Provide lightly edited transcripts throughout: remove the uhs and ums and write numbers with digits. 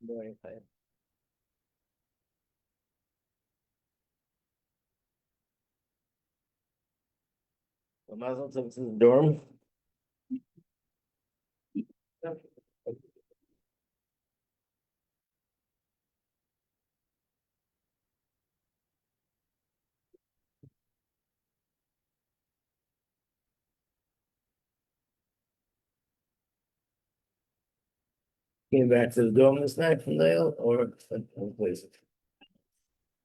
Very fine. Well, Mazel tov to the dorm. Came back to the dorm this night from Dale or some place.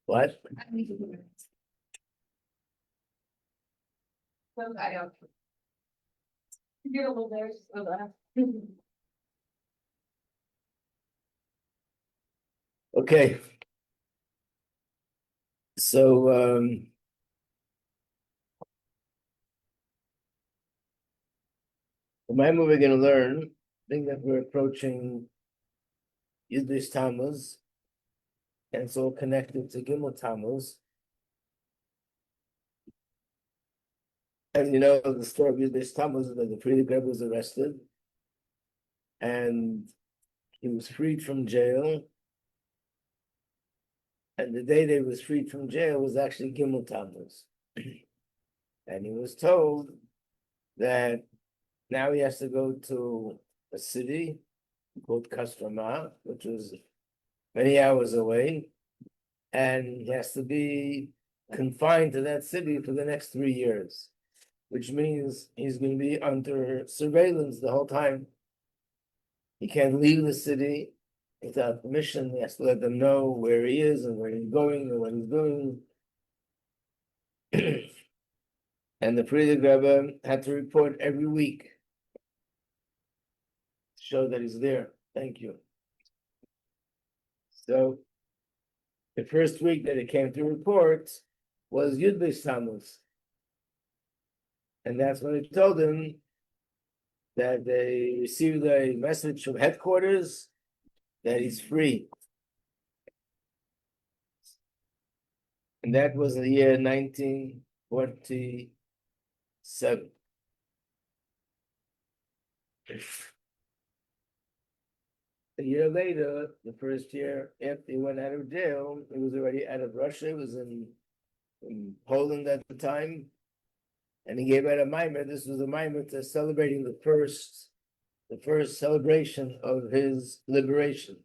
What? Okay. So the Maimon we're gonna learn, I think that we're approaching Yiddish Tammuz, and it's all connected to Gimel Tammuz. And you know the story of Yiddish Tammuz is that the Frierdiker Rebbe was arrested and he was freed from jail. And the day that he was freed from jail was actually Gimel Tammuz. And he was told that now he has to go to a city called Kastrama, which was many hours away, and he has to be confined to that city for the next 3 years, which means he's going to be under surveillance the whole time. He can't leave the city without permission. He has to let them know where he is and where he's going and what he's doing. And the Frierdiker Rebbe had to report every week to show that he's there. Thank you. So the first week that he came to report was Yud Beis Tammuz. And that's when he told him that they received a message from headquarters that he's free. And that was the year 1947. A year later, the first year after he went out of jail, he was already out of Russia. He was in Poland at the time. And he gave out a mimer. This was a mimer to celebrating the first celebration of his liberation.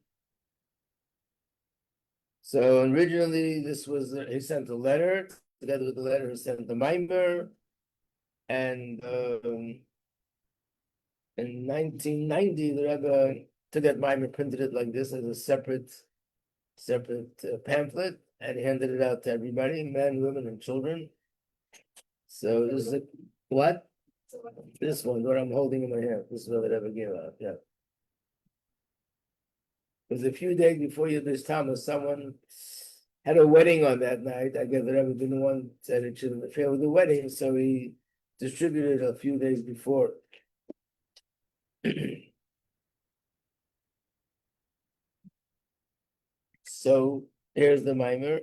So originally, this was he sent a letter. Together with the letter, he sent the mimer, and in 1990, the Rebbe took that mimer, printed it like this as a separate pamphlet, and he handed it out to everybody, men, women, and children. So this is what? This one, what I'm holding in my hand. This is what the Rebbe gave out. Yeah. It was a few days before Yiddish Tammuz. Someone had a wedding on that night. I guess the Rebbe didn't want that it should interfere with the wedding, so he distributed it a few days before. So here's the mimer.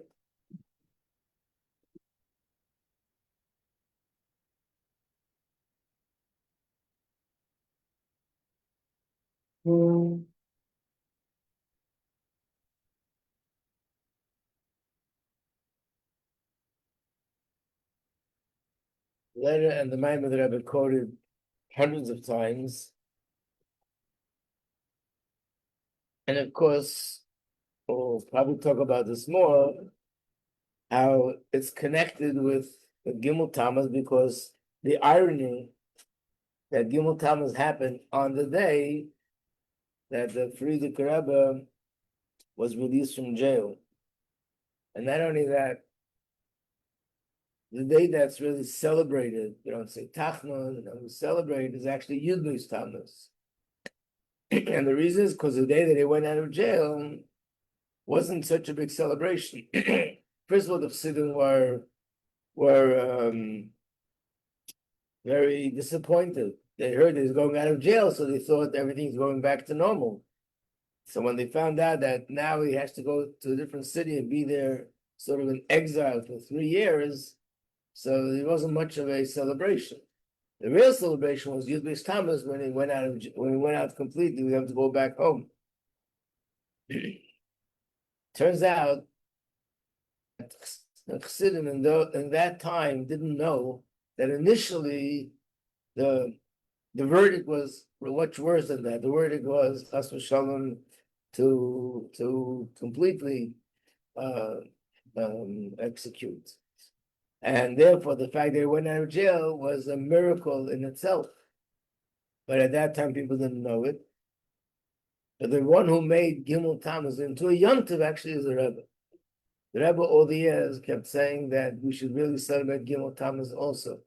Letter and the mimer that I've been quoted hundreds of times. And of course, we'll probably talk about this more, how it's connected with the Gimel Tammuz, because the irony that Gimel Tammuz happened on the day that the Frierdiker Rebbe was released from jail. And not only that, the day that's really celebrated, you don't say Tachnon, we celebrate, is actually Yud Beis Tammuz. And the reason is because the day that he went out of jail wasn't such a big celebration. First of all, the Sivan were very disappointed. They heard he was going out of jail, so they thought everything's going back to normal. So when they found out that now he has to go to a different city and be there sort of in exile for 3 years, so there wasn't much of a celebration. The real celebration was Yud Beis Tammuz when he went out completely. We have to go back home. Turns out that the Chassidim in that time didn't know that initially the verdict was much worse than that. The verdict was Chas v'Shalom to completely execute. And therefore, the fact that he went out of jail was a miracle in itself. But at that time, people didn't know it. But the one who made Gimel Tammuz into a Yontiv actually is the Rebbe. The Rebbe all the years kept saying that we should really celebrate Gimel Tammuz also.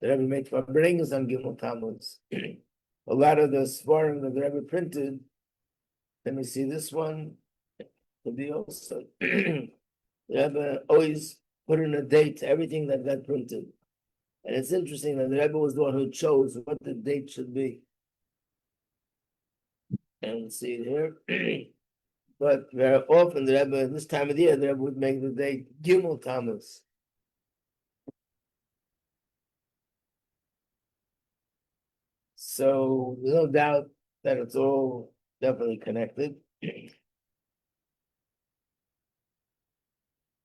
The Rebbe made Farbrengens on Gimel Tammuz. A lot of the Svarim that the Rebbe printed, let me see this one, could be also. The Rebbe always put in a date to everything that got printed. And it's interesting that the Rebbe was the one who chose what the date should be. And see it here. But very often the Rebbe, this time of the year, the Rebbe would make the date Gimel Tammuz. So there's no doubt that it's all definitely connected.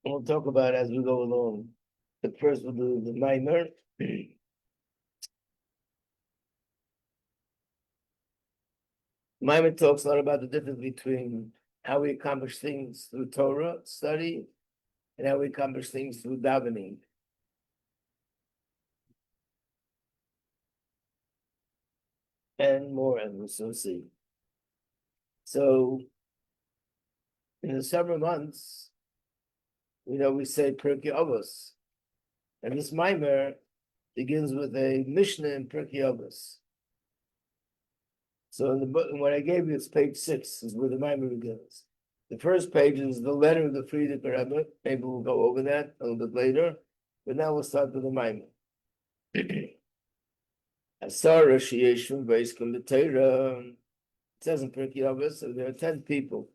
We'll talk about it as we go along. But first we'll do the Maimer. Maimer talks a lot about the difference between how we accomplish things through Torah study and how we accomplish things through davening. And more, and we'll soon see. So, in the summer months, we say Pirkei Avos. And this Maimer begins with a Mishnah in Pirkei Avos. So in the book, what I gave you is page 6, is where the Maimer begins. The first page is the letter of the Frierdiker Rebbe. Maybe we'll go over that a little bit later. But now we'll start with the Maimer. Asarah Sheyoshvim v'Yiskom b'Torah. It says in Pirkei Avos, so there are 10 people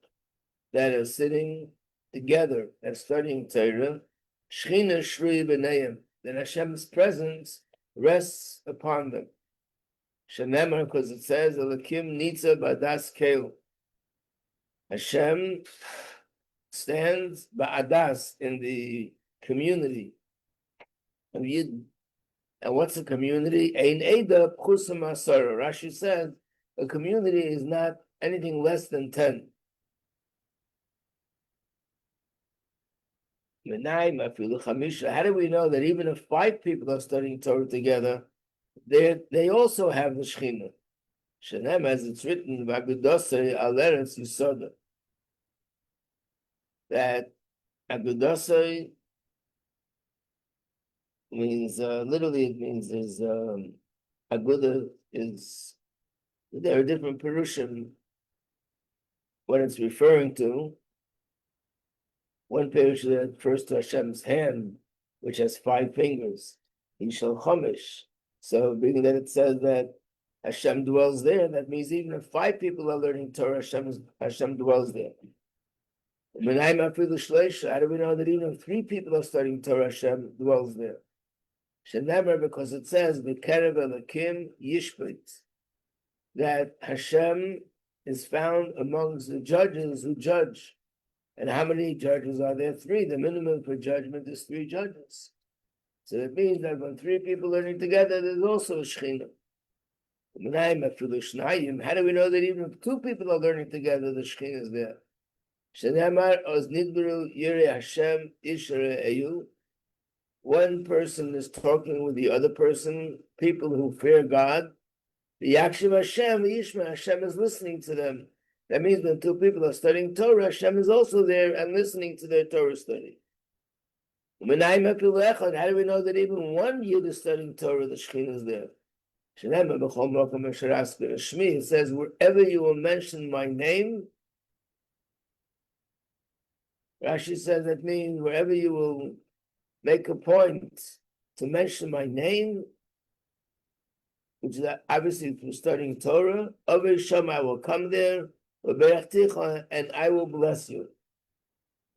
that are sitting together and studying Torah. Shechina Shrui b'Neim, that Hashem's presence rests upon them. Shenemar, because it says, Elokim nitza ba'adas kelu. Hashem stands ba'adas in the community of Yidden. And what's a community? Ein eda pchusam asara. Rashi said a community is not anything less than 10. How do we know that even if 5 people are studying Torah together, they also have the Shechina? Shenem, as it's written, Agudasai Aleretz Yisoda, that Agudasai means literally it means is Aguda is, there are different Perushim what it's referring to. One Perush that refers to Hashem's hand, which has 5 fingers. Yishal Chomish. So being that it says that Hashem dwells there, that means even if 5 people are learning Torah, Hashem dwells there. How do we know that even if 3 people are studying Torah, Hashem dwells there? Because it says B'kerev Elokim Yishpit, that Hashem is found amongst the judges who judge. And how many judges are there? 3. The minimum for judgment is 3 judges. So it means that when 3 people are learning together, there's also a Shechina. How do we know that even if 2 people are learning together, the Shechina is there? One person is talking with the other person, people who fear God. Hashem is listening to them. That means when 2 people are studying Torah, Hashem is also there and listening to their Torah study. How do we know that even 1 Yid is studying Torah, the Shekhinah is there? It says, wherever you will mention my name, Rashi says that means wherever you will make a point to mention my name, which is obviously through studying Torah, I will come there, and I will bless you.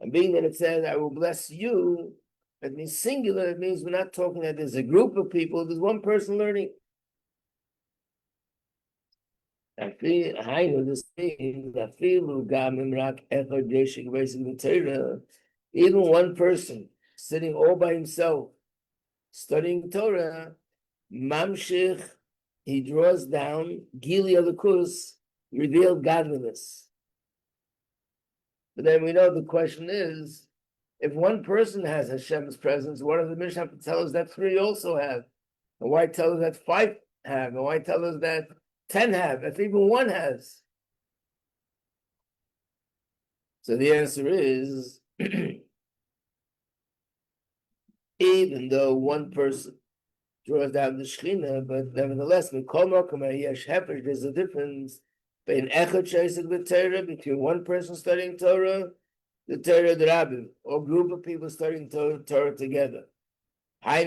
And being that it says, I will bless you, that means singular, it means we're not talking that there's a group of people, there's one person learning. This means even one person sitting all by himself studying Torah, Mamshich, he draws down Gili Alakus, revealed godliness. But then we know the question is, if one person has Hashem's presence, what does the Mishnah have to tell us that 3 also have? And why tell us that 5 have? And why tell us that 10 have, if even 1 has? So the answer is, even though one person draws down the Shekhinah, but nevertheless, there's a difference between one person studying Torah, the Torah the Rabbim, or group of people studying Torah together. That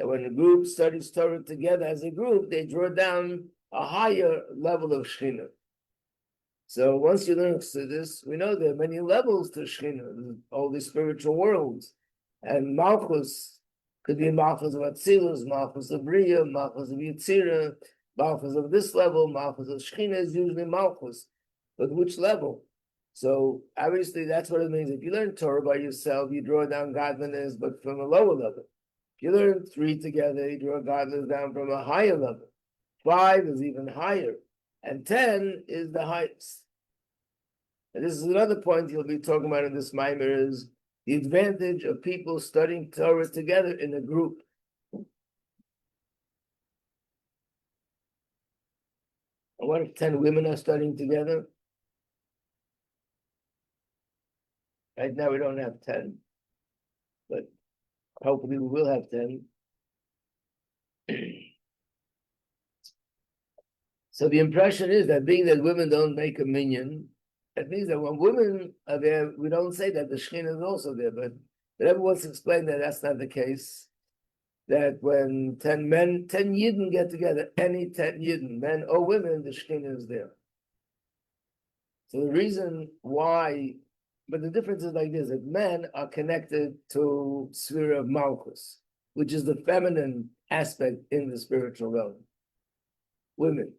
when a group studies Torah together as a group, they draw down a higher level of Shekhinah. So once you learn this, we know there are many levels to Shekhinah, all these spiritual worlds. And Malchus could be Malchus of Atzilus, Malchus of Bria, Malchus of Yitzira, Malchus of this level, Malchus of Shekhinah is usually Malchus. But which level? So obviously that's what it means. If you learn Torah by yourself, you draw down godliness, but from a lower level. If you learn 3 together, you draw godliness down from a higher level. 5 is even higher. And 10 is the highest. And this is another point you'll be talking about in this mimer, is the advantage of people studying Torah together in a group. And what if 10 women are studying together? Right now we don't have 10, but hopefully we will have 10. So the impression is that being that women don't make a minyan, that means that when women are there, we don't say that the Shekhinah is also there, but everyone wants to explain that that's not the case. That when 10 Yidden get together, any 10 Yidden, men or women, the Shekhinah is there. So the reason why, but the difference is like this, that men are connected to sphere of Malchus, which is the feminine aspect in the spiritual realm. Women.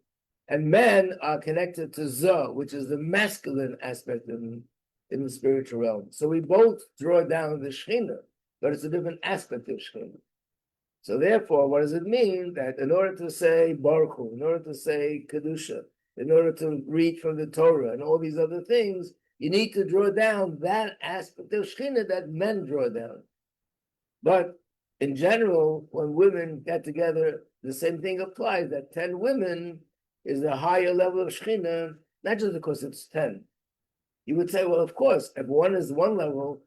And men are connected to Zoh, which is the masculine aspect in the spiritual realm. So we both draw down the Shekhinah, but it's a different aspect of Shekhinah. So therefore, what does it mean? That in order to say Baruch Hu, in order to say Kedusha, in order to read from the Torah and all these other things, you need to draw down that aspect of Shekhinah that men draw down. But in general, when women get together, the same thing applies, that 10 women is a higher level of Shekhinah, not just because it's 10. You would say, well, of course, if 1 is 1 level,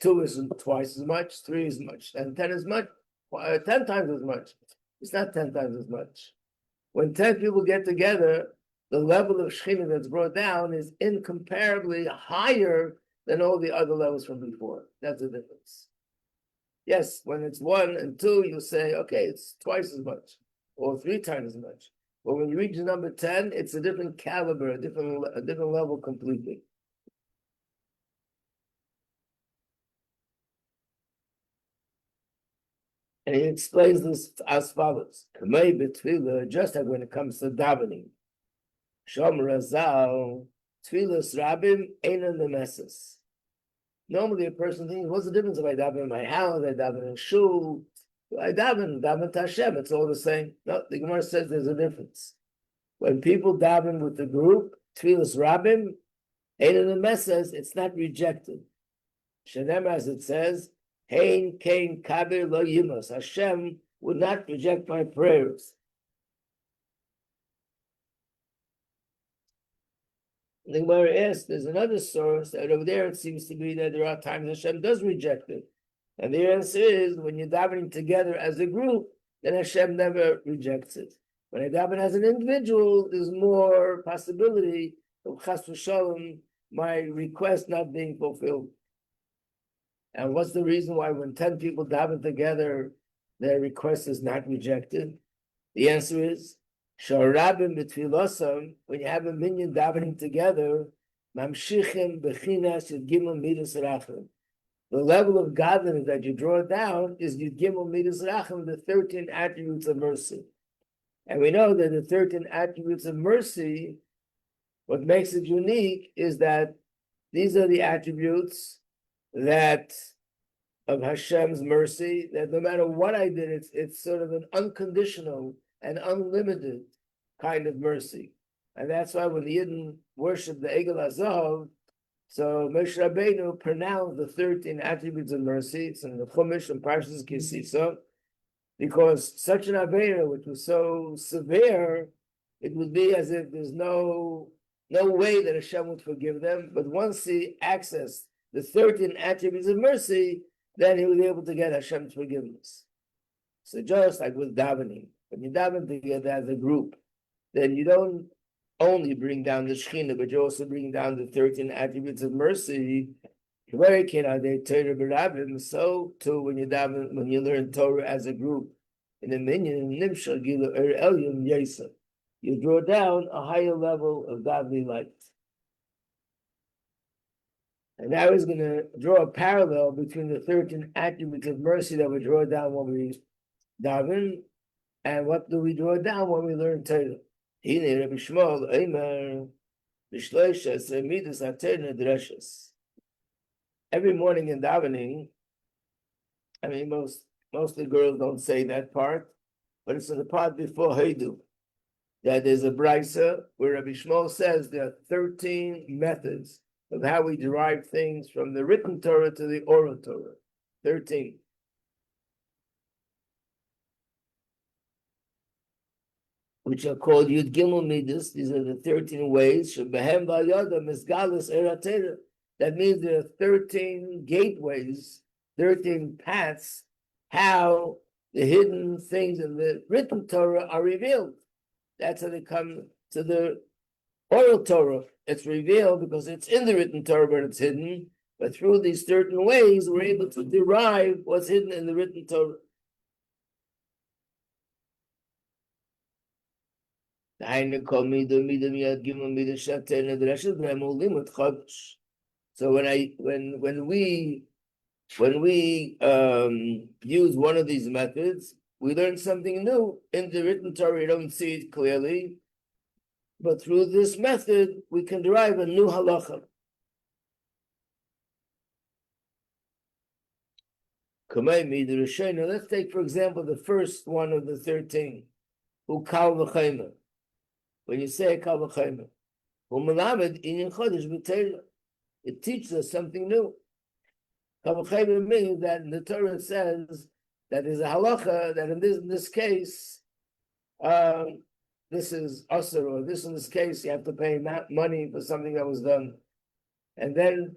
2 is twice as much, 3 is much, and 10 is much, 10 times as much. It's not 10 times as much. When 10 people get together, the level of Shekhinah that's brought down is incomparably higher than all the other levels from before. That's the difference. Yes, when it's 1 and 2, you'll say, okay, it's twice as much, or 3 times as much. But when you reach the number 10, it's a different caliber, a different level completely. And he explains this as follows. Just like when it comes to davening. Shom Razal, Tfilas Rabim, Einan Nemesis. Normally a person thinks, what's the difference if I daven in my house, I daven in shul, I daven to Hashem, it's all the same. No, the Gemara says there's a difference. When people daven with the group, Tfilas Rabim, Einan Nemesis, it's not rejected. Shenem, as it says, Hein Kain Kabir Lo Yimos. Hashem would not reject my prayers. The Gemara asks, there's another source that over there it seems to be that there are times Hashem does reject it. And the answer is, when you're davening together as a group, then Hashem never rejects it. When I daven as an individual, there's more possibility of Chas v'Shalom, my request not being fulfilled. And what's the reason why when 10 people daven together, their request is not rejected? The answer is, Sharabim b'tfilosam, when you have a minyan davening together, mamshichim b'chinas yud gimel midas rachim. The level of godliness that you draw down is yud gimel midas rachim, the 13 attributes of mercy. And we know that the 13 attributes of mercy, what makes it unique is that these are the attributes that of Hashem's mercy, that no matter what I did, it's sort of an unconditional and unlimited kind of mercy. And that's why when the Yidden worship the Egel HaZahav, so Moshe Rabbeinu pronounced the 13 attributes of mercy. It's in the Chumash and Parshas Kisisa, because such an Aveira, which was so severe, it would be as if there's no way that Hashem would forgive them. But once he accessed the 13 attributes of mercy, then he was able to get Hashem's forgiveness. So just like with davening, when you daven together as a group, then you don't only bring down the Shekhinah, but you also bring down the 13 attributes of mercy. So too, when you daven, when you learn Torah as a group, in the minyan, you draw down a higher level of godly light. And now he's going to draw a parallel between the 13 attributes of mercy that we draw down when we daven, and what do we draw down when we learn Torah. Every morning in davening, I mean, most of the girls don't say that part, but it's in the part before Heidu, that there's a brisa where Rabbi Shmuel says there are 13 methods of how we derive things from the written Torah to the oral Torah. 13. Which are called Yud Gimel Midas. These are the 13 ways. Shebehem v'ayada misgalus eratera. That means there are 13 gateways, 13 paths, how the hidden things in the written Torah are revealed. That's how they come to the oral Torah. It's revealed because it's in the written Torah, but it's hidden. But through these certain ways, we're able to derive what's hidden in the written Torah. So when we use one of these methods, we learn something new. In the written Torah, you don't see it clearly, but through this method, we can derive a new halacha. Let's take, for example, the first one of the 13. When you say kal v'chaymer, it teaches us something new. Kal v'chaymer means that the Torah says that there's a halacha that in this case, this is asur, or this in this case, you have to pay money for something that was done. And then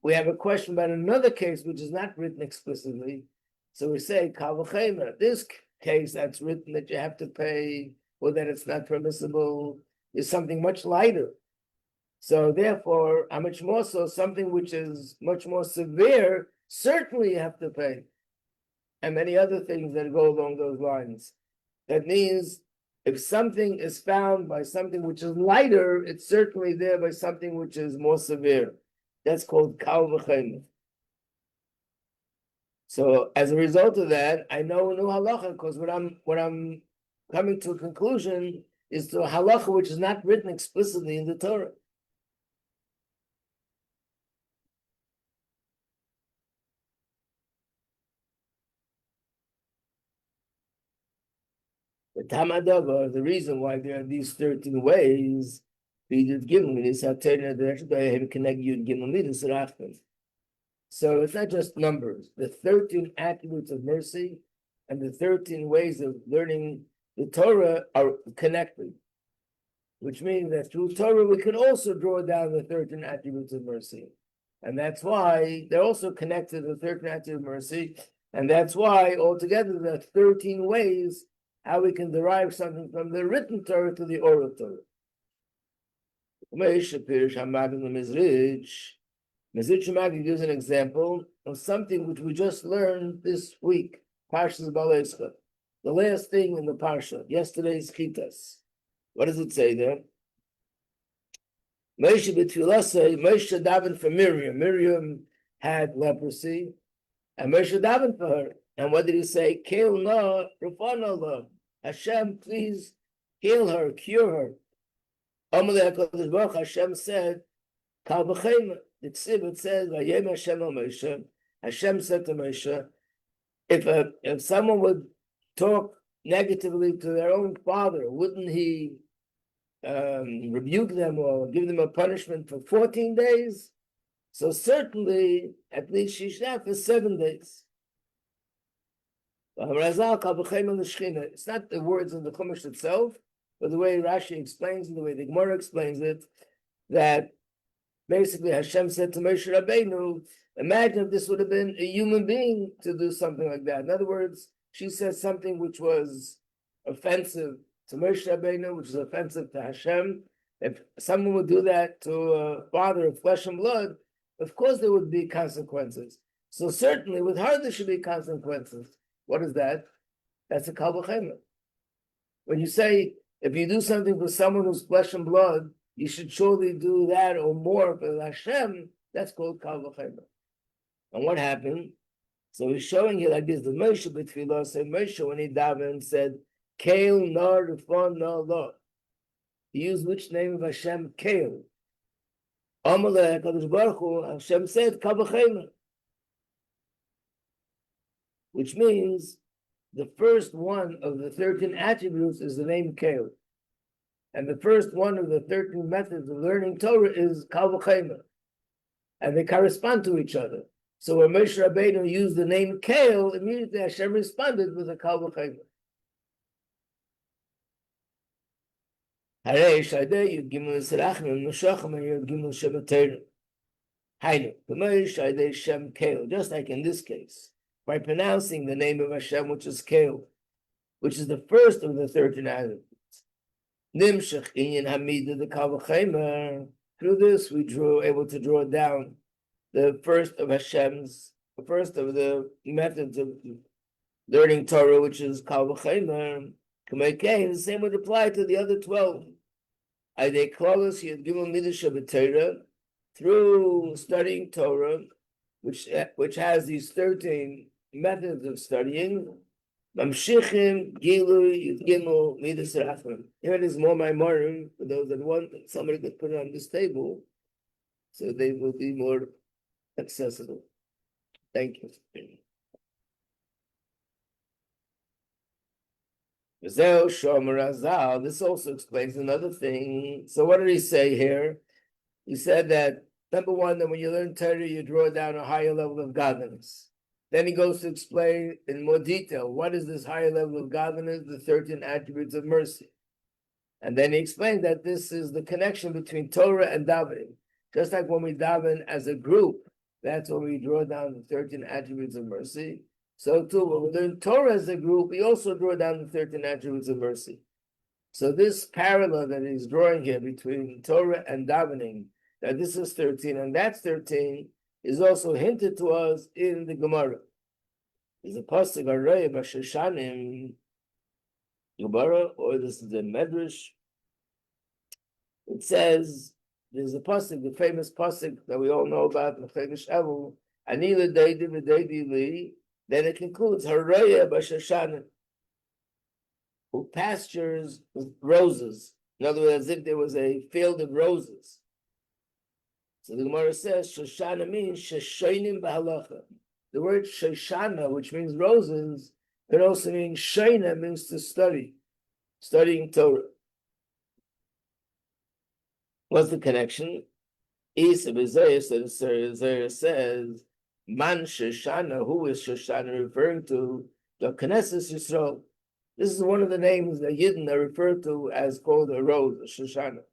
we have a question about another case which is not written explicitly. So we say kal v'chaymer. This case that's written that you have to pay, or that it's not permissible, is something much lighter. So therefore, how much more so, something which is much more severe, certainly you have to pay. And many other things that go along those lines. That means if something is found by something which is lighter, it's certainly there by something which is more severe. That's called kal v'chaymer. So as a result of that, I know a new halacha, because what I'm coming to a conclusion is to a halacha which is not written explicitly in the Torah. The Tamadavar, the reason why there are these 13 ways, so it's not just numbers. The 13 attributes of mercy and the 13 ways of learning the Torah are connected, which means that through Torah we can also draw down the 13 attributes of mercy. And that's why they're also connected to the 13 attributes of mercy. And that's why altogether there are 13 ways how we can derive something from the written Torah to the oral Torah. Mezritch Shemagi gives an example of something which we just learned this week, Parshas Balescha, the last thing in the Parsha, yesterday's Chitas. What does it say there? Moshe davened for Miriam. Miriam had leprosy, and Moshe davened for her. And what did he say? Keil na, Rafana la. Hashem, please heal her, cure her. Amalei HaKadosh Baruch Hashem said, Kal v'chein, the Ksiv, it says, Vayem Hashem al Moshe, Hashem said to Moshe, if someone would talk negatively to their own father, wouldn't he rebuke them or give them a punishment for 14 days? So certainly, at least she should have for 7 days. It's not the words of the Chumash itself, but the way Rashi explains it, the way the Gemara explains it, that basically Hashem said to Moshe Rabbeinu, imagine if this would have been a human being to do something like that. In other words, she said something which was offensive to Moshe Rabbeinu, which is offensive to Hashem. If someone would do that to a father of flesh and blood, of course there would be consequences. So certainly with her there should be consequences. What is that? That's a kal v'chein. When you say, if you do something for someone who's flesh and blood, you should surely do that or more for Hashem, that's called kal v'chein. And what happened? So he's showing you like this, the Moshe b'tfilah, said Moshe when he davened said, Kael nar rifon nar lo. He used which name of Hashem? Kael. Amalei HaKadosh Baruch Hu, Hashem said, kal v'chein. Which means the first one of the 13 attributes is the name Kael. And the first one of the 13 methods of learning Torah is kal v'chein. And they correspond to each other. So when Moshe Rabbeinu used the name Kael, immediately Hashem responded with a kal v'chein. Harei Shaydei Yud Gimel Yisrachim Neshachim Yud Gimel Shebeterim. Hainu B'mei Shaydei Shem Kael. Just like in this case, by pronouncing the name of Hashem, which is Kael, which is the first of the 13 attributes. Nimshach Inyan Hamida the kal v'chein. Through this, we able to draw down the first of Hashem's, the first of the methods of learning Torah, which is kal v'chein. The same would apply to the other 12. Through studying Torah, which has these 13 methods of studying. Here it is more Maimarim, for those that want, somebody could put it on this table, so they will be more accessible. Thank you. This also explains another thing. So what did he say here? He said that, number one, that when you learn Torah, you draw down a higher level of godliness. Then he goes to explain in more detail, what is this higher level of godliness? The 13 attributes of mercy. And then he explained that this is the connection between Torah and davening. Just like when we daven as a group, that's when we draw down the 13 attributes of mercy. So too, when we learn Torah as a group, we also draw down the 13 attributes of mercy. So this parallel that he's drawing here between Torah and davening, that this is 13 and that's 13, is also hinted to us in the Gemara. There's a pasuk Arei B'Shoshanim Gemara, or this is the Medrash. It says, there's a pasuk, the famous pasuk that we all know about, Mechedesh Elul, Ani l'deidi v'deidi li. Then it concludes, Haraya B'Shoshanim, who pastures roses. In other words, as if there was a field of roses. So the Gemara says, Shoshana means Shoshonim b'halacha. The word Shoshana, which means roses, could also mean Shona, means to study, studying Torah. What's the connection? Isa b'Zayah, so the Zayah says, Man Shoshana, who is Shoshana referring to? The Knesset Yisrael. This is one of the names that Yidden are referred to as called a rose, a Shoshana.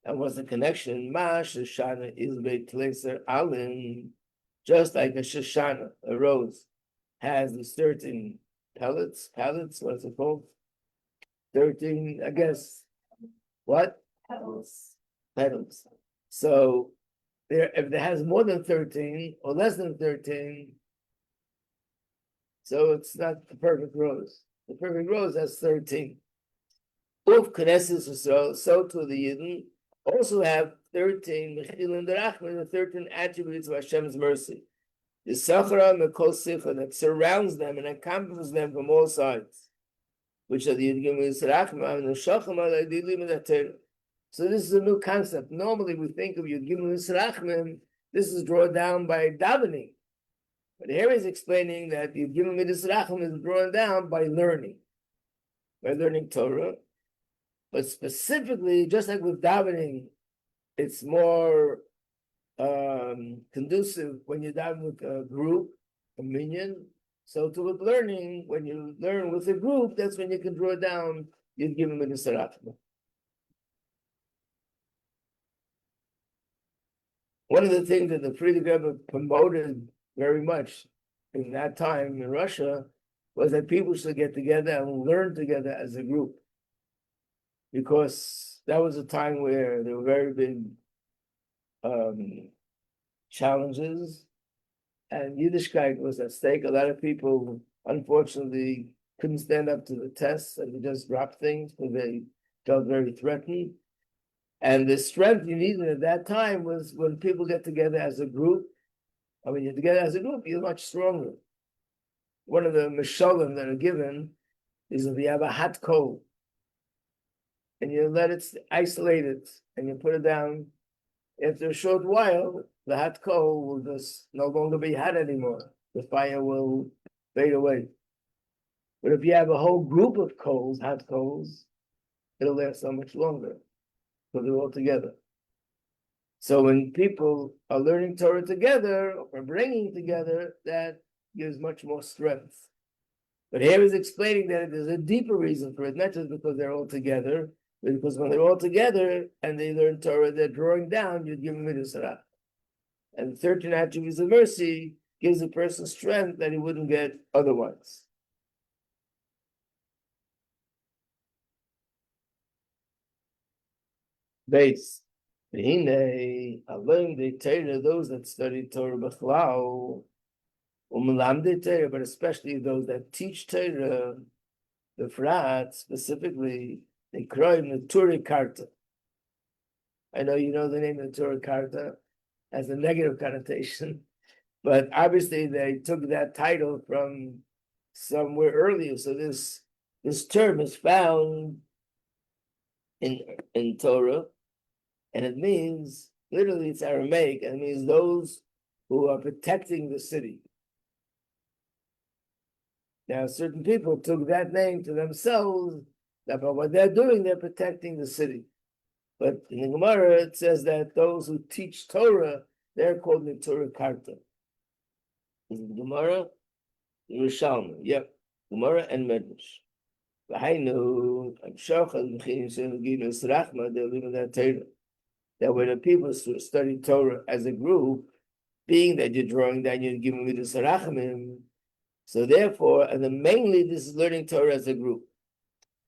And what's the connection? Ma Shoshana is Beit Leser Alim, just like a Shoshana, a rose, has these 13 pellets, what is it called? 13, I guess, what? Petals. So if it has more than 13 or less than 13, so it's not the perfect rose. The perfect rose has 13. Uf Knesset Yisrael, so too the Yidden also have 13 Mechilin Derachman, the 13 attributes of Hashem's mercy. The Sachara Mekol Sicha that surrounds them and encompasses them from all sides. which are the Yidgim Yisrachma and the Shacham ala Dilim and the Torah. So this is a new concept. Normally we think of Yidgim Yisrachma, this is drawn down by davening. But here he's explaining that Yidgim Yisrachma is drawn down by learning Torah. But specifically, just like with davening, it's more conducive when you daven with a group, a minyan. So to with learning, when you learn with a group, that's when you can draw down Yidgim Yisrachma. One of the things that the Frierdiker Rebbe promoted very much in that time in Russia was that people should get together and learn together as a group, because that was a time where there were very big challenges, and Yiddishkeit was at stake. A lot of people, unfortunately, couldn't stand up to the tests, and they just dropped things because they felt very threatened. And the strength you needed at that time was when people get together as a group. And when you're together as a group, you're much stronger. One of the mishalim that are given is if you have a hot coal and you let it isolate it and you put it down, after a short while, the hot coal will just no longer be hot anymore. The fire will fade away. But if you have a whole group of coals, hot coals, it'll last so much longer. So they're all together. So when people are learning Torah together or bringing together, that gives much more strength. But here he's explaining that there's a deeper reason for it, not just because they're all together, but because when they're all together and they learn Torah, they're drawing down Yidgim Yisrachma. And the 13 attributes of mercy gives a person strength that he wouldn't get otherwise. Base. Those that study Torah b'chlal, Torah, but especially those that teach Torah, the Frat specifically, they cry him the Torah Karta. I know you know the name of the Torah Karta has a negative connotation, but obviously they took that title from somewhere earlier. So this term is found in Torah, and it means, literally it's Aramaic, and it means those who are protecting the city. Now, certain people took that name to themselves, that by what they're doing, they're protecting the city. But in the Gemara, it says that those who teach Torah, they're called the Torah Karta. Is it Gemara? Yerushalmi, yep. Gemara and Medrash. That when the people study Torah as a group, being that you're drawing down, you're giving me the Sarachimim, so therefore, and then mainly this is learning Torah as a group.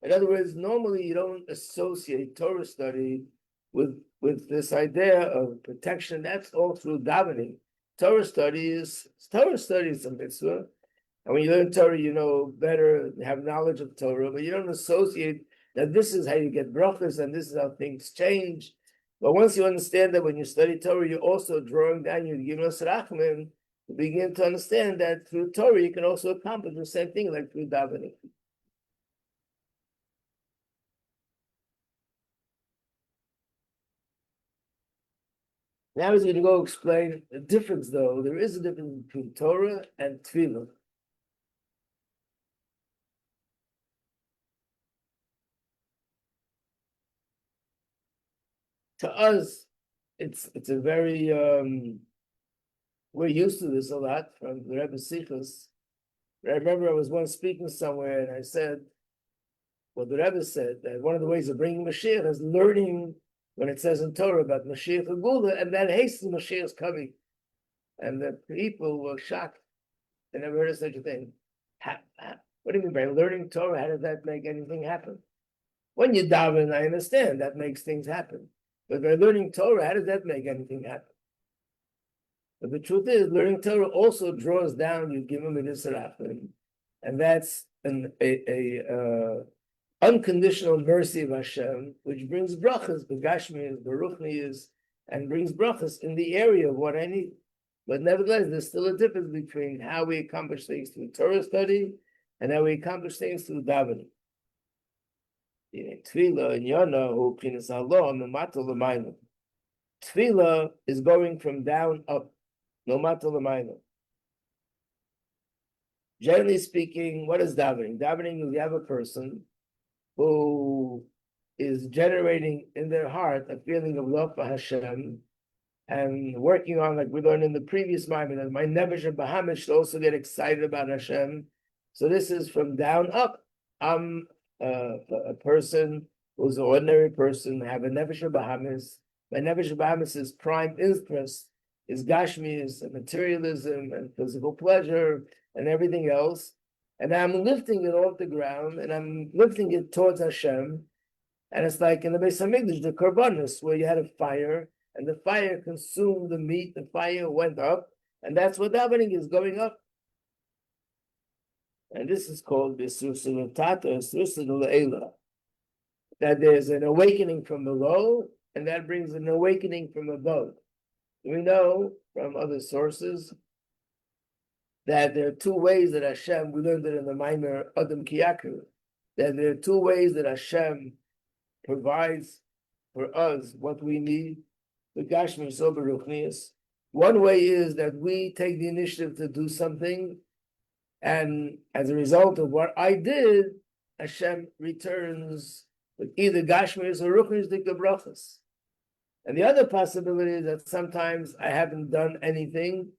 In other words, normally you don't associate Torah study with this idea of protection. That's all through davening. Torah study is a mitzvah. And when you learn Torah, you know better, have knowledge of Torah, but you don't associate that this is how you get brachas and this is how things change. But once you understand that when you study Torah, you're also drawing down your Gimel Rachman, you begin to understand that through Torah, you can also accomplish the same thing like through davening. Now he's going to go explain the difference, though. There is a difference between Torah and Tefillah. To us, it's a very we're used to this a lot from the Rebbe Sichos. I remember I was once speaking somewhere and I said, well, the Rebbe said that one of the ways of bringing Mashiach is learning when it says in Torah about Mashiach and Gula, and that hastens Mashiach's coming. And the people were shocked. They never heard of such a thing. What do you mean by learning Torah? How does that make anything happen? When you daven, I understand that makes things happen. But by learning Torah, how does that make anything happen? But the truth is, learning Torah also draws down you give him a and that's an unconditional mercy of Hashem, which brings brachas, begashmias, beruchnias, and brings brachas in the area of what I need. But nevertheless, there's still a difference between how we accomplish things through Torah study and how we accomplish things through davening. Tefillah and Yana who Pinas Allah Mamata Lamaila. Tefillah is going from down up, Mamata Lamaila. Generally speaking, what is davening? Davening is you have a person who is generating in their heart a feeling of love for Hashem and working on, like we learned in the previous Maimon, that my Nefesh Bahamid should also get excited about Hashem. So this is from down up. I'm a person who's an ordinary person, have a Nefesh Bahamis. My Nefesh Bahamis' prime interest is Gashmis and materialism and physical pleasure and everything else. And I'm lifting it off the ground and I'm lifting it towards Hashem. And it's like in the Beis Hamikdash, the Korbanos, where you had a fire and the fire consumed the meat, the fire went up, and that's what davening is, going up. And this is called B'Susul Tata, Susul Le'ela. That there's an awakening from below, and that brings an awakening from above. We know from other sources that there are two ways that Hashem, we learned it in the Maimer Adam Kiyaku, that there are two ways that Hashem provides for us what we need, the Gashmi Sober Ruchnius. One way is that we take the initiative to do something, and as a result of what I did, Hashem returns with either Gashmis or Ruchnius Dikta Brachas. And the other possibility is that sometimes I haven't done anything,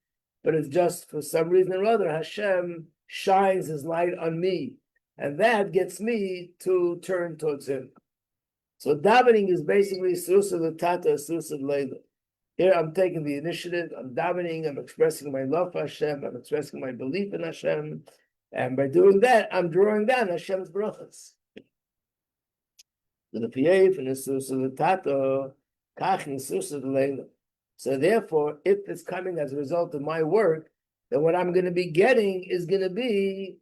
but it's just for some reason or other, Hashem shines his light on me, and that gets me to turn towards him. So davening is basically Susa Tata, Susa Leila. Here I'm taking the initiative, I'm davening, I'm expressing my love for Hashem, I'm expressing my belief in Hashem, and by doing that, I'm drawing down Hashem's brachas. The Piyef and the Susa Tata, Kach and Susa Leila. So therefore, if it's coming as a result of my work, then what I'm going to be getting is going to be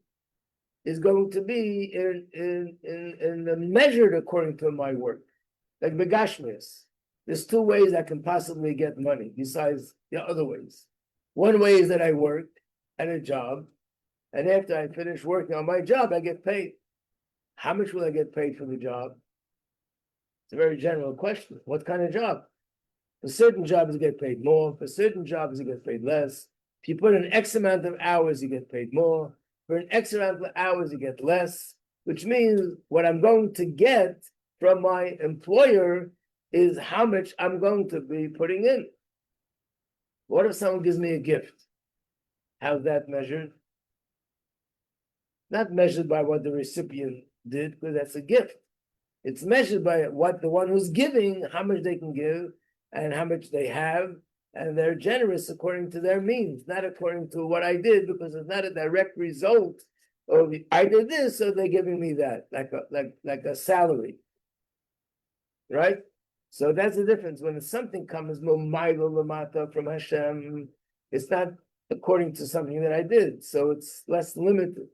measured according to my work. Like Begashmias. There's two ways I can possibly get money besides the other ways. One way is that I work at a job, and after I finish working on my job, I get paid. How much will I get paid for the job? It's a very general question. What kind of job? For certain jobs, you get paid more. For certain jobs, you get paid less. If you put in X amount of hours, you get paid more. For an X amount of hours, you get less, which means what I'm going to get from my employer is how much I'm going to be putting in. What if someone gives me a gift? How's that measured? Not measured by what the recipient did, because that's a gift. It's measured by what the one who's giving, how much they can give, and how much they have, and they're generous according to their means, not according to what I did, because it's not a direct result of I did this, so they're giving me that, like a salary, right? So that's the difference. When something comes Momailo Lamata from Hashem, it's not according to something that I did, so it's less limited.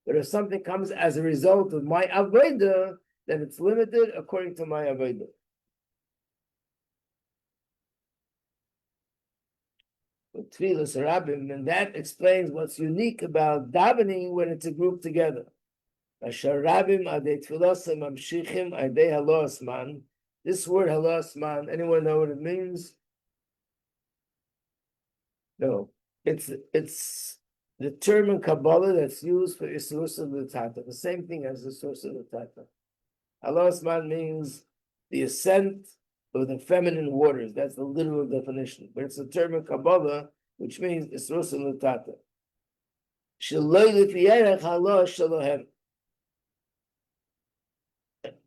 But if something comes as a result of my avodah, then it's limited according to my avodah. Tfilas Rabbim, and that explains what's unique about davening when it's a group together. Asher Rabbim adei tfilasim amshichim adei halos man. This word halos man, anyone know what it means? No, it's the term in Kabbalah that's used for Isurus L'Tata, the same thing as Isurus L'Tata. Halos man means the ascent of the feminine waters. That's the literal definition. But it's a term in Kabbalah which means Isrus L'Tata.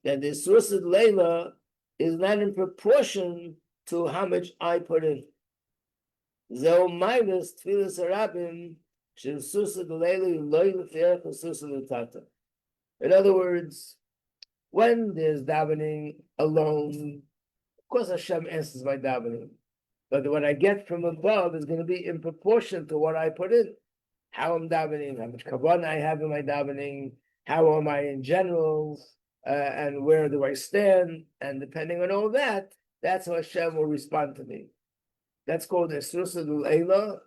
That the Isrus Leila is not in proportion to how much I put in. Zeo minus Tfilas Arabim Shilsus Leila Loy L'Fierach Isrus L'Tata. In other words, when there's davening alone, of course, Hashem answers my davening, but what I get from above is going to be in proportion to what I put in. How I'm davening, how much kavanah I have in my davening, how am I in general, and where do I stand, and depending on all that, that's how Hashem will respond to me. That's called Esrusa L'Eila,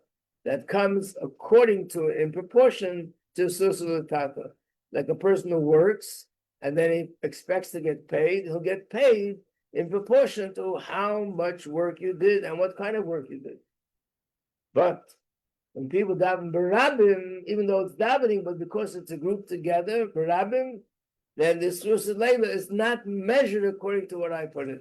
that comes according to, in proportion to Esrusa L'Tata. Like a person who works, and then he expects to get paid, he'll get paid in proportion to how much work you did and what kind of work you did. But when people daven berabim, even though it's davening, but because it's a group together, berabim, then this Surah Layla is not measured according to what I put in.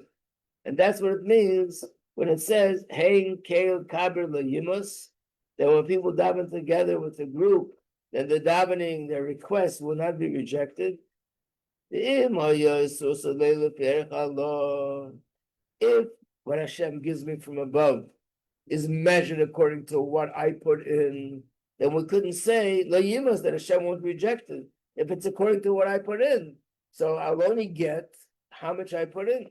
And that's what it means when it says, Hein Keil Kabir Layimus, that when people daven together with a group, then the davening, their request will not be rejected. If what Hashem gives me from above is measured according to what I put in, then we couldn't say Layimus that Hashem won't reject it. If it's according to what I put in, so I'll only get how much I put in.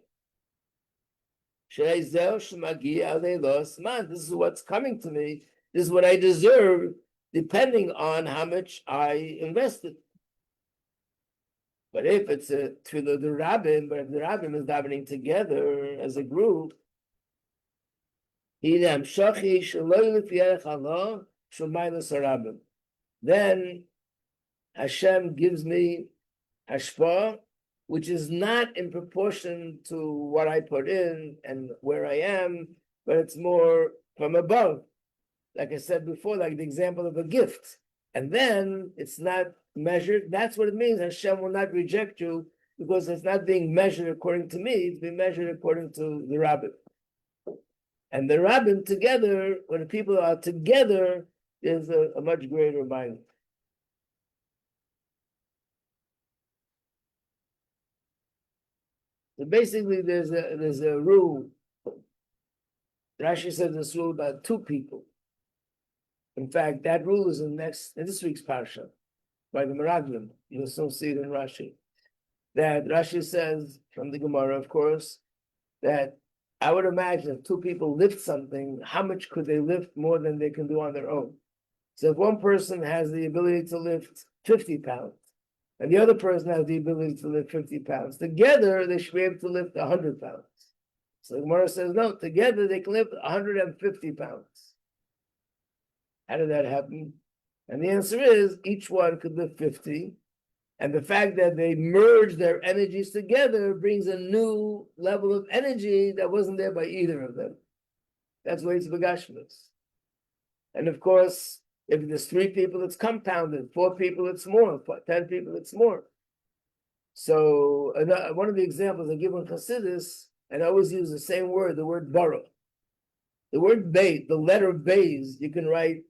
This is what's coming to me. This is what I deserve, depending on how much I invested. But if it's a tefillah the rabbin, but if the rabbin is davening together as a group, then Hashem gives me hashpah, which is not in proportion to what I put in and where I am, but it's more from above. Like I said before, like the example of a gift. And then it's not measured. That's what it means. Hashem will not reject you because it's not being measured according to me. It's being measured according to the rabbin. And the rabbin together, when the people are together, there's a much greater mind. So basically, there's a rule. Rashi says this rule about two people. In fact, that rule is in this week's parsha by the Meraglim. You'll still see it in Rashi. That Rashi says from the Gemara, of course, that I would imagine if two people lift something, how much could they lift more than they can do on their own? So if one person has the ability to lift 50 pounds, and the other person has the ability to lift 50 pounds, together they should be able to lift 100 pounds. So the Gemara says, no, together they can lift 150 pounds. How did that happen? And the answer is, each one could lift 50, and the fact that they merge their energies together brings a new level of energy that wasn't there by either of them. That's why it's Begashmas. And of course, if there's 3 people, it's compounded. 4 people, it's more. 10 people, it's more. So one of the examples I give on Chassidus, and I always use the same word, the word bara. The word bay, the letter bays, you can write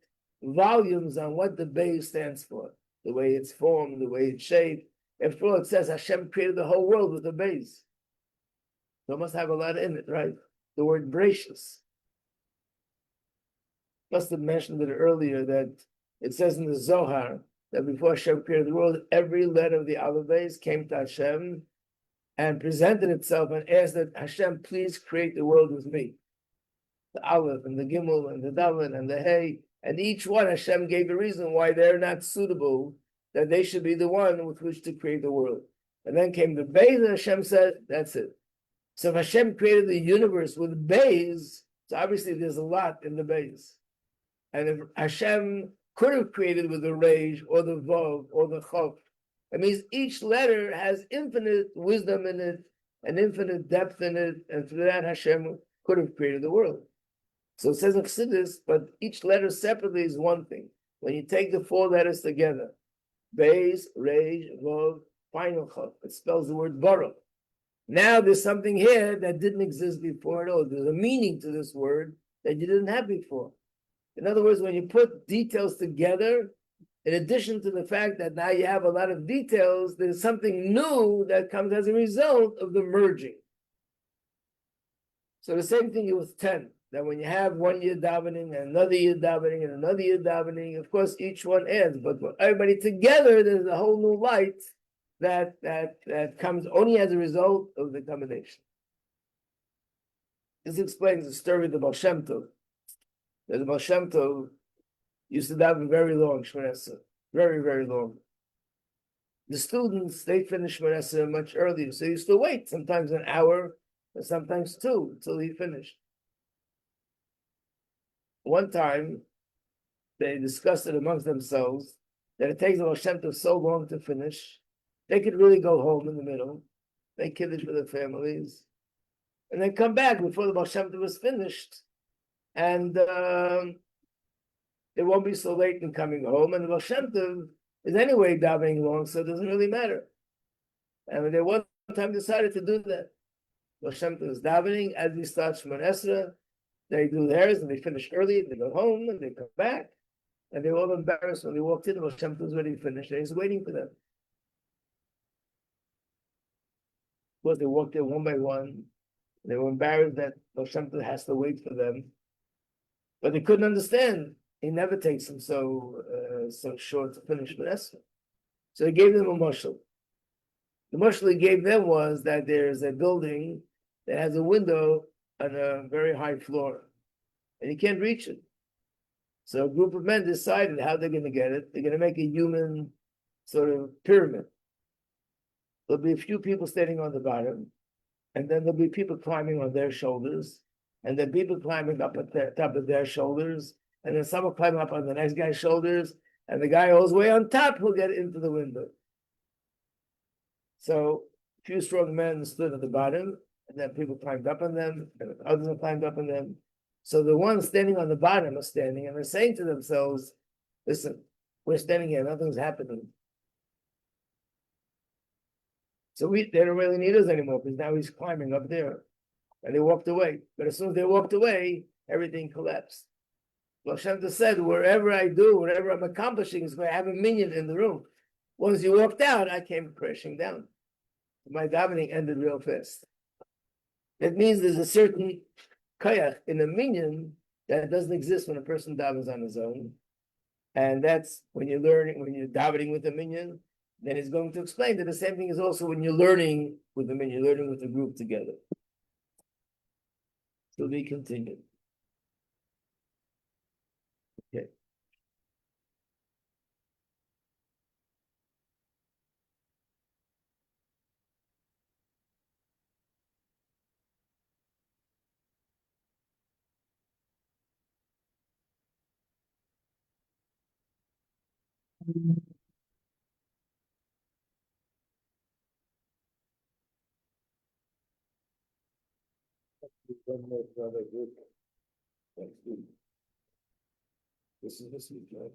volumes on what the bay stands for, the way it's formed, the way it's shaped. After all, it says Hashem created the whole world with the bays. So it must have a lot in it, right? The word gracious. Must have mentioned it earlier that it says in the Zohar that before Hashem created the world, every letter of the alphabet came to Hashem and presented itself and asked that Hashem, please create the world with me. The Aleph and the Gimel and the Dalet and the Hey, and each one Hashem gave a reason why they're not suitable, that they should be the one with which to create the world. And then came the Beis, and Hashem said, that's it. So if Hashem created the universe with Beis, so obviously there's a lot in the Beis. And if Hashem could have created with the Reish or the Vav or the Chof, it means each letter has infinite wisdom in it and infinite depth in it, and through that Hashem could have created the world. So it says in Chassidus, but each letter separately is one thing. When you take the 4 letters together, Beis, Reish, Vav, final Chof, it spells the word Bara. Now there's something here that didn't exist before at all. There's a meaning to this word that you didn't have before. In other words, when you put details together, in addition to the fact that now you have a lot of details, there's something new that comes as a result of the merging. So the same thing with 10, that when you have 1 year davening and another year davening and another year davening, of course, each one adds, but for everybody together, there's a whole new light that comes only as a result of the combination. This explains the story of the Baal Shem Tov. The Baal Shem Tov used to daven very long, Shmoneh Esrei, very, very long. The students, they finished Shmoneh Esrei much earlier, so he used to wait, sometimes an hour, and sometimes 2, until he finished. One time, they discussed it amongst themselves, that it takes the Baal Shem Tov so long to finish, they could really go home in the middle, make kiddush for their families, and then come back before the Baal Shem Tov was finished, and it won't be so late in coming home, and the Baal Shem Tov is anyway davening long, so it doesn't really matter. And they one time decided to do that. Baal Shem Tov is davening as we start Mamar Asarah. They do theirs and they finish early. They go home and they come back, and they were all embarrassed when they walked in. Baal Shem Tov was ready to finish. He's waiting for them. Well, they walked in one by one. They were embarrassed that Baal Shem Tov has to wait for them, but they couldn't understand. He never takes them so short to finish Mamar Asarah. So he gave them a mashal. The mashal he gave them was that there's a building that has a window on a very high floor, and you can't reach it. So a group of men decided how they're going to get it. They're going to make a human sort of pyramid. There'll be a few people standing on the bottom, and then there'll be people climbing on their shoulders, and then people climbing up at the top of their shoulders, and then some will climb up on the next guy's shoulders, and the guy who's way on top will get into the window. So a few strong men stood at the bottom, and then people climbed up on them, and others climbed up on them. So the ones standing on the bottom are standing, and they're saying to themselves, listen, we're standing here, nothing's happening. So they don't really need us anymore, because now he's climbing up there. And they walked away. But as soon as they walked away, everything collapsed. Baal Shem Tov said, wherever I do, whatever I'm accomplishing, is going to have a minion in the room. Once you walked out, I came crashing down. My davening ended real fast. That means there's a certain koyach in a minion that doesn't exist when a person davens on his own. And that's when you're learning, when you're davening with a minion, then he's going to explain that the same thing is also when you're learning with a minion, you're learning with a group together. So we continue. Okay. One more brother group. Next week. This is this week, right?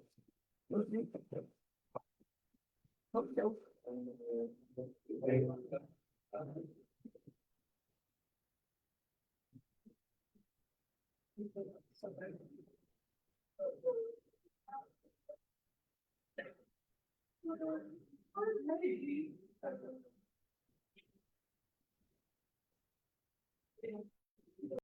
Okay.